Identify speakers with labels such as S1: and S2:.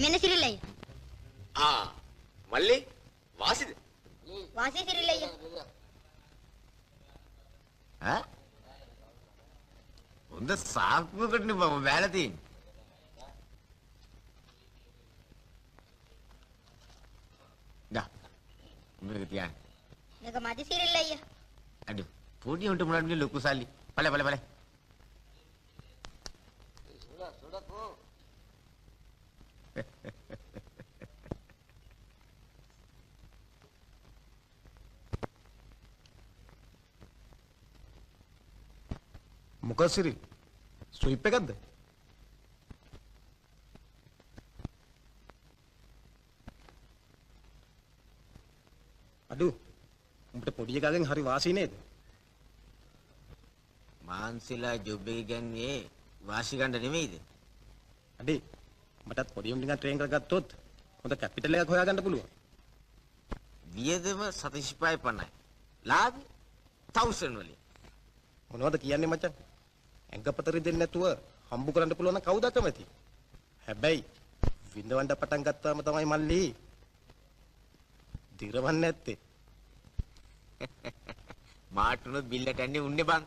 S1: මෙන්න සිරිලයි.
S2: මල්ලි වාසිද?
S1: වාසි සිරිලයි.
S3: හොඳ සාක්කුවකටනේ මම බැලලා තියෙන්නේ. මේක තියන්න.
S1: මේක මදි සිරිලයි.
S3: අඩු පොඩි උන්ට මොනවද ලොකු සල්ලි. පළ.
S4: මොකද සිරිල්? ස්විප් එකක්ද? අඩු උඹට පොඩි එකගෙන් හරි වාසි නේද?
S3: මාන්සිලා ජොබ් එක ගන්නේ වාසි ගන්න නෙමෙයිද?
S4: අඩේ මටත් පොඩි උන් ටිකක් ට්‍රේන් කරගත්තොත් හොඳ කැපිටල් එකක් හොයාගන්න පුළුවන්.
S3: වියදම 75 ලාභ 1000 වලින්.
S4: මොනවද කියන්නේ මචං? ඇඟපතරි දෙන්නේ නැතුව හම්බු කරන්න පුළුවන් නම් කවුද අකමැති? හැබැයි විඳවන්න පටන් ගත්තාම තමයි මල්ලි දිරවන්නේ නැත්තේ.
S3: මාටුනොත් බිල්ලට යන්නේ උන්නේ බං.